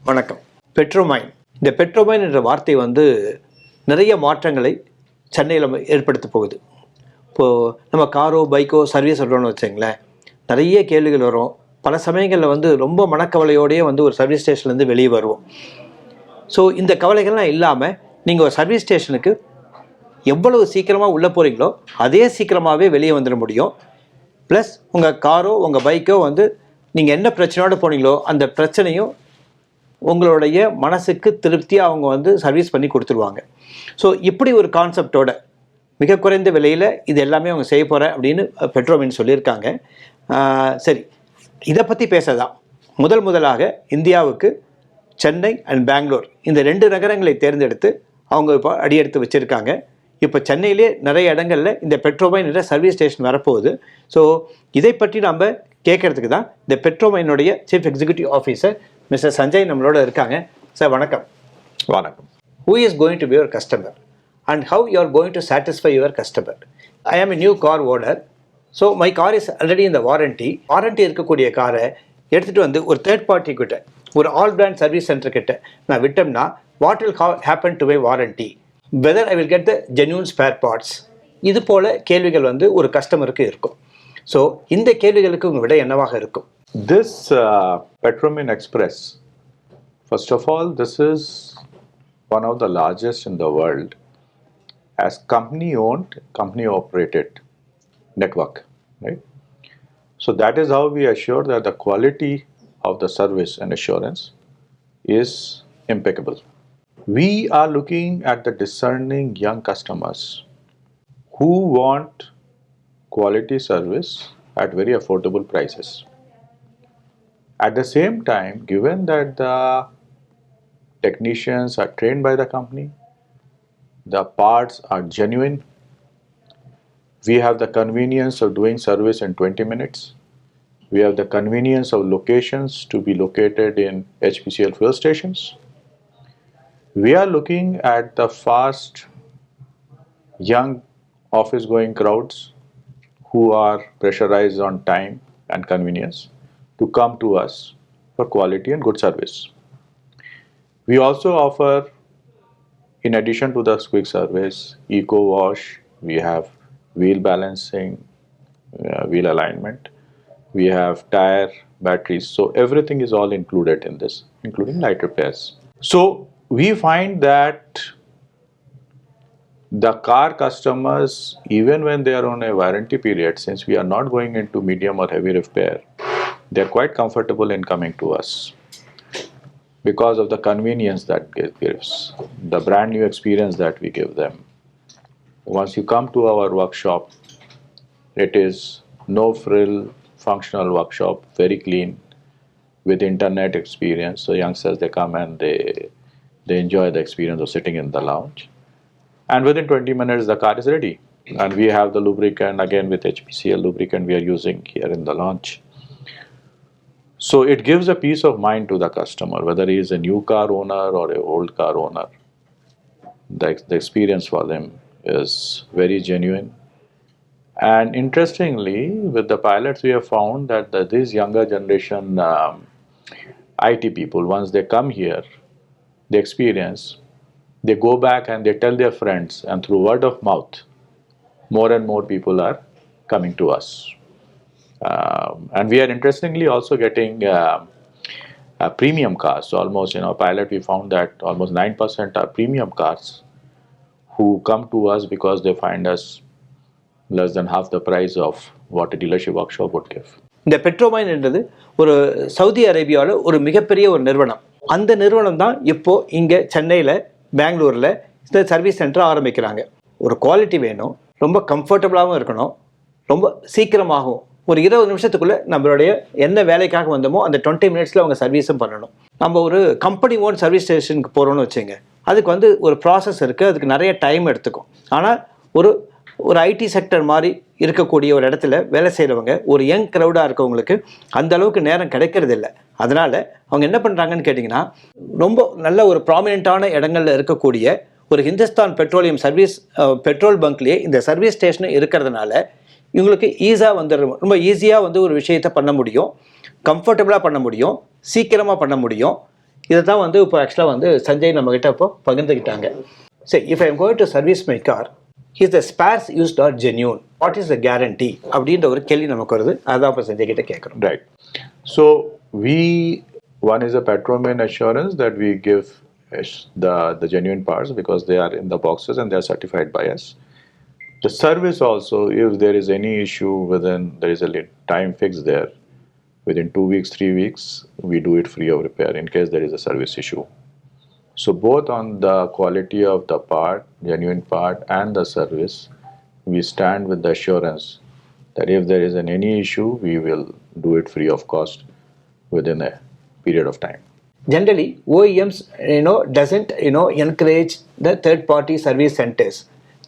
வணக்கம். பெட்ரோமைன். இந்த பெட்ரோமைன் என்ற வார்த்தை நிறைய மாற்றங்களை சென்னையில் ஏற்படுத்த போகுது. இப்போது நம்ம காரோ பைக்கோ சர்வீஸ் விடுறோன்னு வச்சுங்களேன், நிறைய கேள்விகள் வரும். பல சமயங்களில் ரொம்ப மனக்கவலையோடையே ஒரு சர்வீஸ் ஸ்டேஷன்லேருந்து வெளியே வருவோம். ஸோ இந்த கவலைகள்லாம் இல்லாமல் நீங்கள் ஒரு சர்வீஸ் ஸ்டேஷனுக்கு எவ்வளவு சீக்கிரமாக உள்ளே போகிறீங்களோ அதே சீக்கிரமாகவே வெளியே வந்துட முடியும். ப்ளஸ் உங்கள் காரோ உங்கள் பைக்கோ நீங்கள் என்ன பிரச்சனையோடு போனீங்களோ அந்த பிரச்சனையும் உங்களுடைய மனசுக்கு திருப்தியாக அவங்க சர்வீஸ் பண்ணி கொடுத்துருவாங்க. ஸோ இப்படி ஒரு கான்செப்டோட மிக குறைந்த விலையில் இது எல்லாமே அவங்க செய்ய போகிறேன் அப்படின்னு பெட்ரோமின் சொல்லியிருக்காங்க. சரி, இதை பற்றி பேசதான் முதலாக இந்தியாவுக்கு சென்னை அண்ட் பெங்களூர் இந்த 2 நகரங்களை தேர்ந்தெடுத்து அவங்க இப்போ அடியெடுத்து வச்சுருக்காங்க. இப்போ சென்னையிலே நிறைய இடங்களில் இந்த பெட்ரோமைன் என்ற சர்வீஸ் ஸ்டேஷன் வரப்போகுது. ஸோ இதை பற்றி நம்ம கேட்கறதுக்கு தான் இந்த பெட்ரோமைனுடைய chief executive officer mister Sanjay நம்மளோட இருக்காங்க. சார் வணக்கம். வணக்கம். Who is going to be your customer and how you are going to satisfy your customer? I am a new car owner. So my car is already in the warranty. Warranty இருக்கக்கூடிய காரை எடுத்துகிட்டு ஒரு third party கிட்ட, ஒரு all brand service centre கிட்ட நான் விட்டோம்னா what will happen to my warranty? Whether I will get the genuine spare parts? இது போல கேள்விகள் ஒரு கஸ்டமருக்கு இருக்கும். ஸோ இந்த கேள்விகளுக்கு உங்கள் விட என்னவாக இருக்கும்? This Petromin Express, first of all, this is one of the largest in the world as company-owned, company-operated network, right? So that is how we assure that the quality of the service and assurance is impeccable. We are looking at the discerning young customers who want quality service at very affordable prices. At the same time, given that the technicians are trained by the company, the parts are genuine, we have the convenience of doing service in 20 minutes, we have the convenience of locations to be located in HPCL fuel stations, we are looking at the fast, young office-going crowds who are pressurized on time and convenience to come to us for quality and good service. We also offer, in addition to the quick service, eco wash, we have wheel balancing, wheel alignment, we have tire, batteries, so everything is all included in this, including light repairs. So we find that the car customers, even when they are on a warranty period, since we are not going into medium or heavy repair, they are quite comfortable in coming to us because of the convenience that it gives, the brand new experience that we give them. Once you come to our workshop, it is no frill, functional workshop, very clean, with internet experience. So youngsters, they come and they enjoy the experience of sitting in the lounge. And within 20 minutes, the car is ready. And we have the lubricant, again with HPCL lubricant we are using here in the launch. So it gives a peace of mind to the customer, whether he is a new car owner or an old car owner. The experience for them is very genuine. And interestingly, with the pilots, we have found that these younger generation IT people, once they come here, they experience, they go back and they tell their friends, and through word of mouth, more and more people are coming to us. And we are interestingly also getting premium cars. So almost, pilot, we found that almost 9% are premium cars who come to us because they find us less than half the price of what a dealership workshop would give. இந்த பெட்ரோமைன் என்றது ஒரு Saudi அரேபியாவில் ஒரு மிகப்பெரிய ஒரு நிறுவனம். அந்த நிறுவனம் தான் இப்போ இங்கே சென்னையில், பெங்களூரில் இந்த சர்வீஸ் சென்டர் ஆரம்பிக்கிறாங்க. ஒரு குவாலிட்டி வேணும், ரொம்ப கம்ஃபர்டபுளாகவும் இருக்கணும், ரொம்ப சீக்கிரமாகவும், ஒரு 20 நிமிஷத்துக்குள்ளே நம்மளுடைய என்ன வேலைக்காக வந்தோமோ அந்த 20 மினிட்ஸில் அவங்க சர்வீஸும் பண்ணணும். நம்ம ஒரு கம்பெனி ஓன் சர்வீஸ் ஸ்டேஷனுக்கு போகிறோன்னு வச்சுங்க, அதுக்கு ஒரு ப்ராசஸ் இருக்குது, அதுக்கு நிறைய டைம் எடுத்துக்கும். ஆனால் ஒரு ஐடி செக்டர் மாதிரி இருக்கக்கூடிய ஒரு இடத்துல வேலை செய்கிறவங்க, ஒரு யங் க்ரௌடாக இருக்கவங்களுக்கு அந்த அளவுக்கு நேரம் கிடைக்கிறது இல்லை. அதனால் அவங்க என்ன பண்ணுறாங்கன்னு கேட்டிங்கன்னா, ரொம்ப நல்ல ஒரு ப்ராமினெண்ட்டான இடங்களில் இருக்கக்கூடிய ஒரு ஹிந்துஸ்தான் பெட்ரோலியம் சர்வீஸ் பெட்ரோல் பங்க்லேயே இந்த சர்வீஸ் ஸ்டேஷனும் இருக்கிறதுனால இவங்களுக்கு ரொம்ப ஈஸியாக ஒரு விஷயத்தை பண்ண முடியும், கம்ஃபர்டபுளாக பண்ண முடியும், சீக்கிரமாக பண்ண முடியும். இதை தான் வந்து இப்போ ஆக்சுவலாக வந்து சஞ்சய் நம்மக்கிட்ட இப்போ பகிர்ந்துக்கிட்டாங்க. சரி, if I am going to service my car, is the spares used are genuine, what is the guarantee அப்படின்ற ஒரு கேள்வி நமக்கு வருது. அதான் இப்போ சஞ்சய் கிட்ட கேட்குறோம். Right. So one is a Petromin assurance that we give the genuine parts because they are in the boxes and they are certified by us. The service also, if there is any issue there is a time fix there, within 2 weeks, 3 weeks, we do it free of repair in case there is a service issue. So both on the quality of the part, genuine part, and the service, we stand with the assurance that if there is any issue, we will do it free of cost within a period of time. Generally, OEMs, doesn't, encourage the third-party service centers.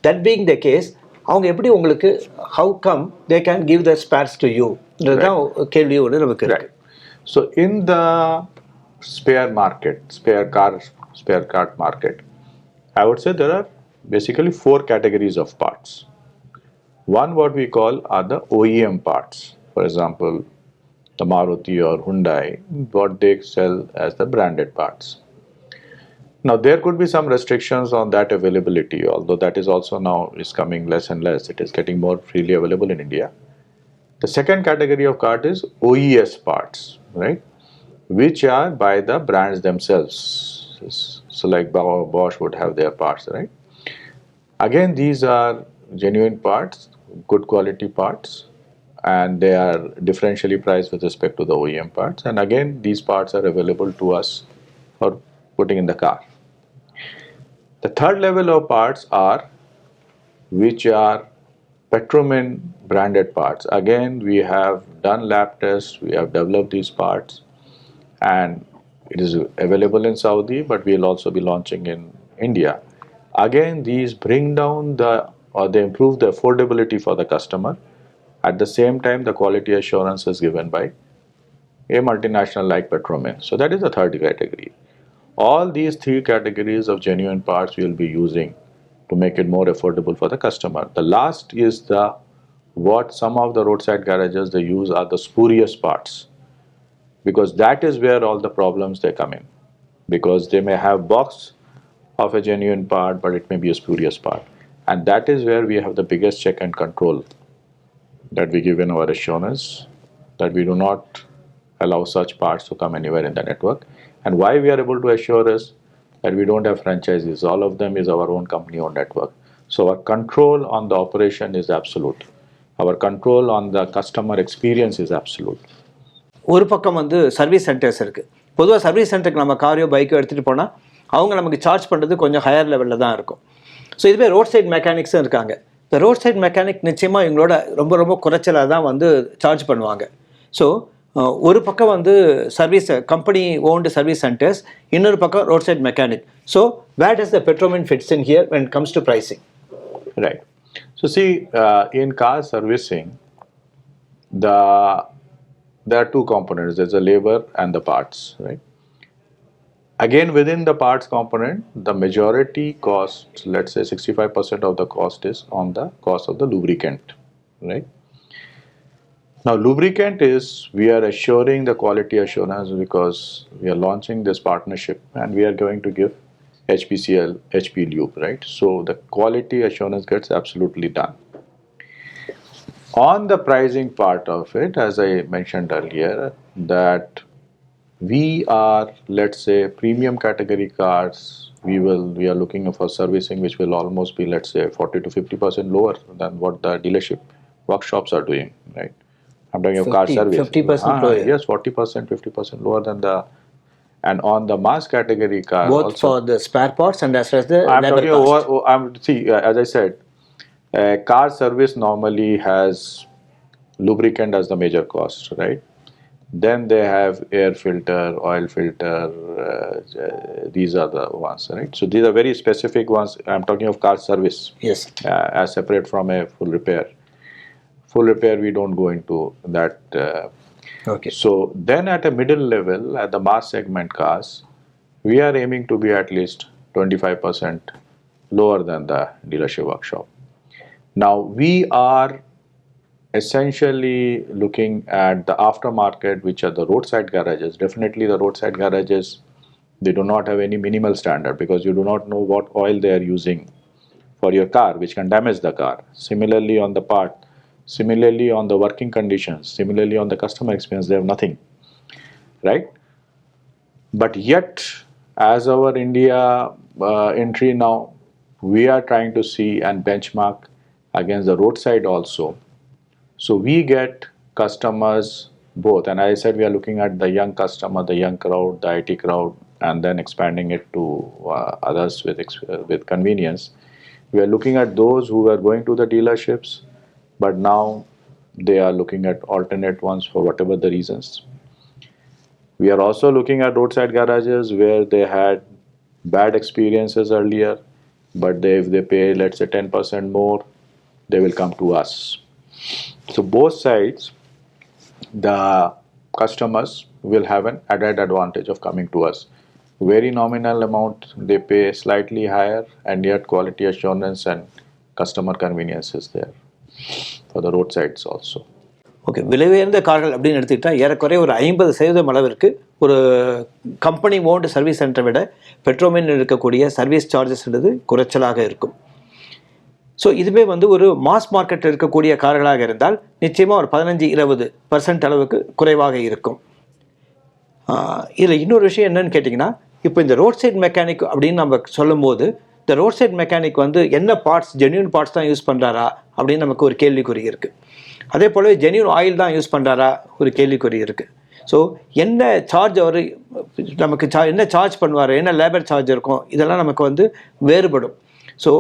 That being the case, அவங்க எப்படி உங்களுக்கு how come they can give the spares to you? இதுதான் கேள்வி ஒன்று நமக்கு இருக்கு. So in the spare car market, I would say there are basically 4 categories of parts. One, what we call are the OEM parts. For example, the Maruti or Hyundai, what they sell as the branded parts. Now there could be some restrictions on that availability, although that is also now is coming less and less. It is getting more freely available in India. The second category of part is OES parts, right? Which are by the brands themselves. So like Bosch would have their parts, right? Again, these are genuine parts, good quality parts, and they are differentially priced with respect to the OEM parts. And again, these parts are available to us for putting in the car. The third level of parts are which are Petromin branded parts. Again, we have done lab tests, we have developed these parts, and it is available in Saudi, but we'll also be launching in India. Again, these bring down they improve the affordability for the customer. At the same time, the quality assurance is given by a multinational like Petromin. So that is the third category. All these 3 categories of genuine parts we will be using to make it more affordable for the customer. The last is what some of the roadside garages they use are the spurious parts, because that is where all the problems they come in, because they may have box of a genuine part but it may be a spurious part, and that is where we have the biggest check and control that we give in our assurance, that we do not allow such parts to come anywhere in the network. And why we are able to assure is that we don't have franchises. All of them is our own company-owned network. So our control on the operation is absolute. Our control on the customer experience is absolute. ஒரு பக்கம் வந்து service centres இருக்குது. பொதுவாக service சென்டருக்கு நம்ம காரையோ பைக்கோ எடுத்துகிட்டு போனால் அவங்க நமக்கு சார்ஜ் பண்ணுறது கொஞ்சம் ஹையர் லெவலில் தான் இருக்கும். ஸோ இதுவே ரோட் சைட் மெக்கானிக்ஸும் இருக்காங்க. இந்த ரோட் சைட் மெக்கானிக் நிச்சயமாக இவங்களோட ரொம்ப ரொம்ப குறைச்சலாக தான் வந்து சார்ஜ் பண்ணுவாங்க. ஸோ ஒரு பக்கம் வந்து service company owned service centres, இன்னொரு பக்கம் roadside mechanic. So where does the Petromin fits in here when it comes to pricing? Right. So see, in car servicing, there are 2 components. There's the labor and the parts, right? Again, within the parts component, the majority cost, let's say 65% of the cost is on the cost of the lubricant, right? Now, lubricant is, we are assuring the quality assurance because we are launching this partnership and we are going to give HPCL, HP Lube, right? So the quality assurance gets absolutely done. On the pricing part of it, as I mentioned earlier, that we are, let's say, premium category cars, we are looking for servicing which will almost be, let's say, 40 to 50% lower than what the dealership workshops are doing, right? I'm talking of car service. 50% lower. Yes, 40%, 50% lower than the. And on the mass category car, both also, for the spare parts and as well as the I'm labor talking cost. as I said, car service normally has lubricant as the major cost, right? Then they have air filter, oil filter. These are the ones, right? So these are very specific ones. I'm talking of car service. Yes. As separate from a full repair. Full repair, we don't go into that. Okay. So then at a middle level, at the mass segment cars, we are aiming to be at least 25% lower than the dealership workshop. Now we are essentially looking at the aftermarket, which are the roadside garages. Definitely the roadside garages, They do not have any minimal standard because you do not know what oil they are using for your car, which can damage the car. Similarly on the part, similarly on the working conditions, similarly on the customer experience, they have nothing, right? But yet, as our India entry now, we are trying to see and benchmark against the roadside also. So we get customers both, and I said we are looking at the young customer, the young crowd, the IT crowd, and then expanding it to others with convenience. We are looking at those who are going to the dealerships, but now they are looking at alternate ones for whatever the reasons. We are also looking at roadside garages where they had bad experiences earlier, but if they pay, let's say, 10% more, they will come to us. So both sides, the customers will have an added advantage of coming to us. Very nominal amount, they pay slightly higher, and yet quality assurance and customer convenience is there for the roadsides also. Okay, விலை உயர்ந்த கார்கள் அப்படின்னு எடுத்துக்கிட்டால் ஏறக்குறைய ஒரு 50% அளவிற்கு ஒரு company owned service சென்டரை விட பெட்ரோமின் இருக்கக்கூடிய சர்வீஸ் சார்ஜஸ்ன்றது குறைச்சலாக இருக்கும். ஸோ இதுவே வந்து ஒரு மாஸ் மார்க்கெட்டில் இருக்கக்கூடிய கார்களாக இருந்தால் நிச்சயமாக ஒரு 15-20% அளவுக்கு குறைவாக இருக்கும். இதில் இன்னொரு விஷயம் என்னன்னு கேட்டிங்கன்னா, இப்போ இந்த ரோட் சைட் மெக்கானிக் அப்படின்னு நம்ம சொல்லும்போது, இந்த ரோட் சைட் மெக்கானிக் வந்து என்ன பார்ட்ஸ், ஜென்யூன் பார்ட்ஸ் தான் யூஸ் பண்ணுறாரா அப்படின்னு நமக்கு ஒரு கேள்விக்குறி இருக்குது. அதே போலவே ஜென்யூன் ஆயில் தான் யூஸ் பண்ணுறாரா ஒரு கேள்விக்குறி இருக்குது. ஸோ என்ன சார்ஜ் அவர் நமக்கு என்ன சார்ஜ் பண்ணுவார், என்ன லேபர் சார்ஜ் இருக்கும், இதெல்லாம் நமக்கு வந்து வேறுபடும். ஸோ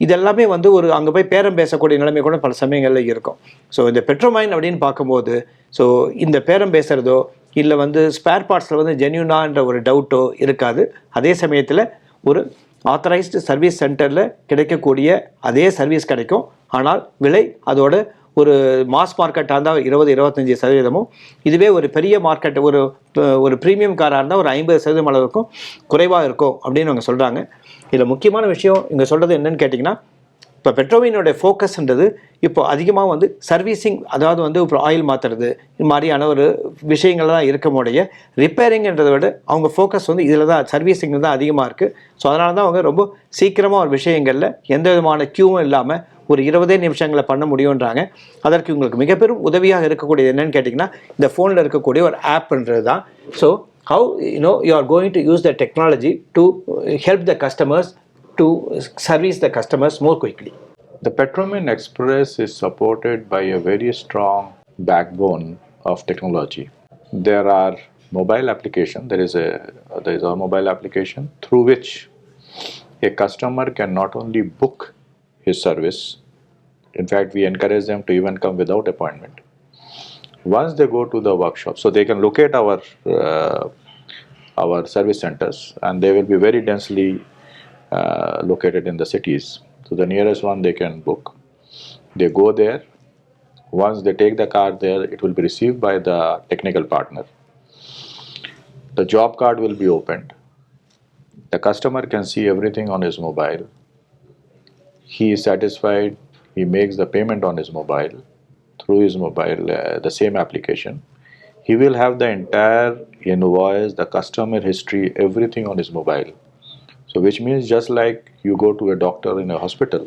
இதெல்லாமே வந்து ஒரு அங்கே போய் பேரம் பேசக்கூடிய நிலைமை கூட பல சமயங்களில் இருக்கும். ஸோ இந்த பெட்ரோமைன் அப்படின்னு பார்க்கும்போது, ஸோ இந்த பேரம் பேசுகிறதோ இல்லை வந்து ஸ்பேர் பார்ட்ஸில் வந்து ஜென்யூனான்ற ஒரு டவுட்டோ இருக்காது. அதே சமயத்தில் ஒரு ஆத்தரைஸ்டு சர்வீஸ் சென்டரில் கிடைக்கக்கூடிய அதே சர்வீஸ் கிடைக்கும். ஆனால் விலை அதோட ஒரு மாஸ் மார்க்கெட்டாக இருந்தால் 20-25%, இதுவே ஒரு பெரிய மார்க்கெட் ஒரு ப்ரீமியம் காராக இருந்தால் ஒரு 50% அளவுக்கும் குறைவாக இருக்கும் அப்படின்னு அவங்க சொல்கிறாங்க. இதில் முக்கியமான விஷயம் இங்கே சொல்கிறது என்னன்னு கேட்டிங்கன்னா, இப்போ பெட்ரோமினோடைய ஃபோக்கஸ்ன்றது இப்போ அதிகமாக வந்து சர்வீசிங், அதாவது வந்து இப்போ ஆயில் மாற்றுறது, இது மாதிரியான ஒரு விஷயங்கள் தான் இருக்கமுடைய. ரிப்பேரிங்கிறத விட அவங்க ஃபோக்கஸ் வந்து இதில் தான், சர்வீசிங் தான் அதிகமாக இருக்குது. ஸோ அதனால தான் அவங்க ரொம்ப சீக்கிரமாக ஒரு விஷயங்களில் எந்த விதமான க்யூவும் இல்லாமல் ஒரு 20 நிமிஷங்களை பண்ண முடியுன்றாங்க. அதற்கு உங்களுக்கு மிகப்பெரும் உதவியாக இருக்கக்கூடியது என்னன்னு கேட்டிங்கன்னா, இந்த ஃபோனில் இருக்கக்கூடிய ஒரு ஆப்ன்றது தான். So how you are going to use the technology to help the customers to service the customers more quickly. The Petromin Express is supported by a very strong backbone of technology. There are mobile application. There is a mobile application through which a customer can not only book his service. In fact, we encourage them to even come without appointment. Once they go to the workshop, so they can locate our service centers, and they will be very densely located in the cities. So the nearest one they can book. They go there. Once they take the car there, it will be received by the technical partner. The job card will be opened. The customer can see everything on his mobile. He is satisfied. He makes the payment on his mobile, through his mobile, the same application. He will have the entire invoice, the customer history, everything on his mobile. So which means just like you go to a doctor in a hospital,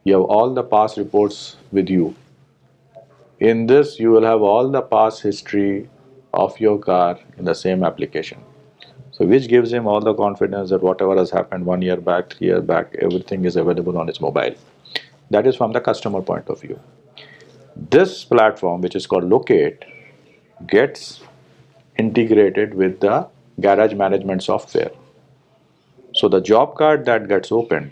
you have all the past reports with you. In this, you will have all the past history of your car in the same application. So which gives him all the confidence that whatever has happened 1 year back, 3 years back, everything is available on his mobile. That is from the customer point of view. This platform, which is called Locate, gets integrated with the garage management software. So the job card that gets opened,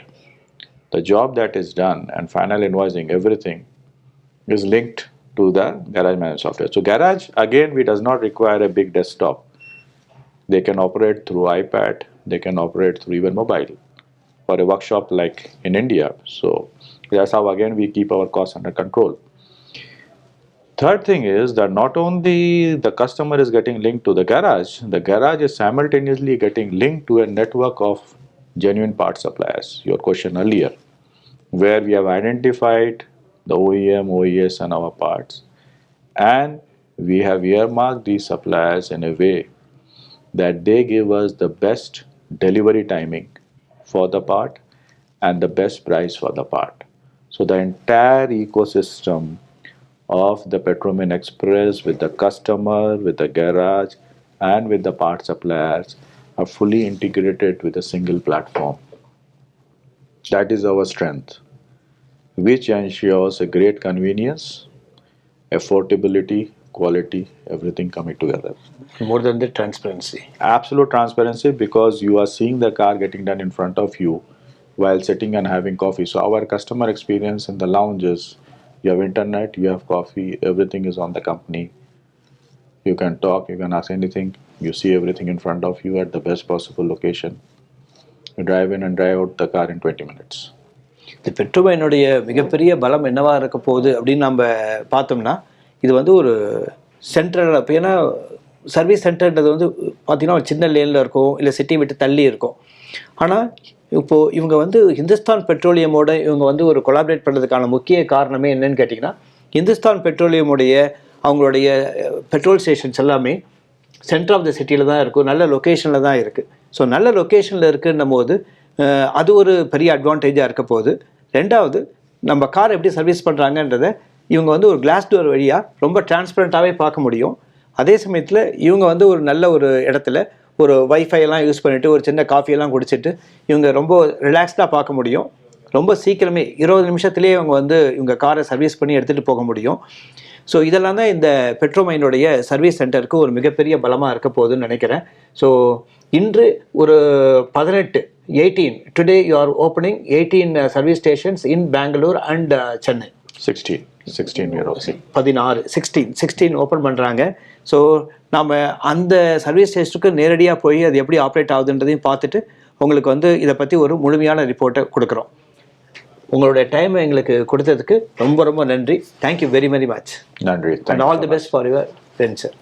the job that is done, and final invoicing, everything is linked to the garage management software. So garage, again, we does not require a big desktop. They can operate through iPad, they can operate through even mobile for a workshop like in India. So that's how again we keep our costs under control. Third thing is that not only the customer is getting linked to the garage is simultaneously getting linked to a network of genuine part suppliers. Your question earlier, where we have identified the OEM, OES and our parts, and we have earmarked these suppliers in a way that they give us the best delivery timing for the part, and the best price for the part. So the entire ecosystem of the Petromin Express with the customer, with the garage, and with the part suppliers are fully integrated with a single platform. That is our strength, which ensures a great convenience, affordability, quality, everything coming together. More than the transparency. Absolute transparency, because you are seeing the car getting done in front of you while sitting and having coffee. So our customer experience in the lounges, you have internet, you have coffee, everything is on the company. You can talk, you can ask anything, you see everything in front of you at the best possible location. You drive in and drive out the car in 20 minutes. இந்த பெட்ரோமைனுடைய மிகப்பெரிய பலம் என்னவா இருக்க போகுது அப்படின்னு நம்ம பார்த்தோம்னா, இது வந்து ஒரு சென்ட்ரல். இப்போ ஏன்னா சர்வீஸ் சென்டர்ன்றது வந்து பார்த்தீங்கன்னா ஒரு சின்ன லேனில் இருக்கும், இல்லை சிட்டி விட்டு தள்ளி இருக்கும். ஆனால் இப்போது இவங்க வந்து ஹிந்துஸ்தான் பெட்ரோலியமோட இவங்க வந்து ஒரு கொலாபரேட் பண்ணுறதுக்கான முக்கிய காரணமே என்னன்னு கேட்டிங்கன்னா, ஹிந்துஸ்தான் பெட்ரோலியமுடைய அவங்களுடைய பெட்ரோல் ஸ்டேஷன்ஸ் எல்லாமே சென்டர் ஆஃப் த சிட்டியில் தான் இருக்கும், நல்ல லொக்கேஷனில் தான் இருக்குது. ஸோ நல்ல லொக்கேஷனில் இருக்குன்னும் போது அது ஒரு பெரிய அட்வான்டேஜாக இருக்க போகுது. ரெண்டாவது, நம்ம கார் எப்படி சர்வீஸ் பண்ணுறாங்கன்றதை இவங்க வந்து ஒரு கிளாஸ் டோர் வழியாக ரொம்ப டிரான்ஸ்பரண்ட்டாகவே பார்க்க முடியும். அதே சமயத்தில் இவங்க வந்து ஒரு நல்ல ஒரு இடத்துல ஒரு வைஃபையெல்லாம் யூஸ் பண்ணிவிட்டு ஒரு சின்ன காஃபியெல்லாம் குடிச்சிட்டு இவங்க ரொம்ப ரிலாக்ஸ்டாக பார்க்க முடியும். ரொம்ப சீக்கிரமே 20 நிமிஷத்துலேயே இவங்க வந்து இவங்க காரை சர்வீஸ் பண்ணி எடுத்துகிட்டு போக முடியும். ஸோ இதெல்லாம் தான் இந்த பெட்ரோமைனுடைய சர்வீஸ் சென்டருக்கு ஒரு மிகப்பெரிய பலமாக இருக்க போகுதுன்னு நினைக்கிறேன். ஸோ இன்று ஒரு 18 today you are opening 18 service stations in Bangalore and Chennai. 16 open பண்ணுறாங்க. ஸோ நாம் அந்த சர்வீஸ் ஸ்டேஷனுக்கு நேரடியாக போய் அது எப்படி ஆப்ரேட் ஆகுதுன்றதையும் பார்த்துட்டு உங்களுக்கு வந்து இதை பற்றி ஒரு முழுமையான ரிப்போர்ட்டை கொடுக்குறோம். உங்களுடைய டைம் எங்களுக்கு கொடுத்ததுக்கு ரொம்ப ரொம்ப நன்றி. Thank you very very much. நன்றி. And all the best for your venture.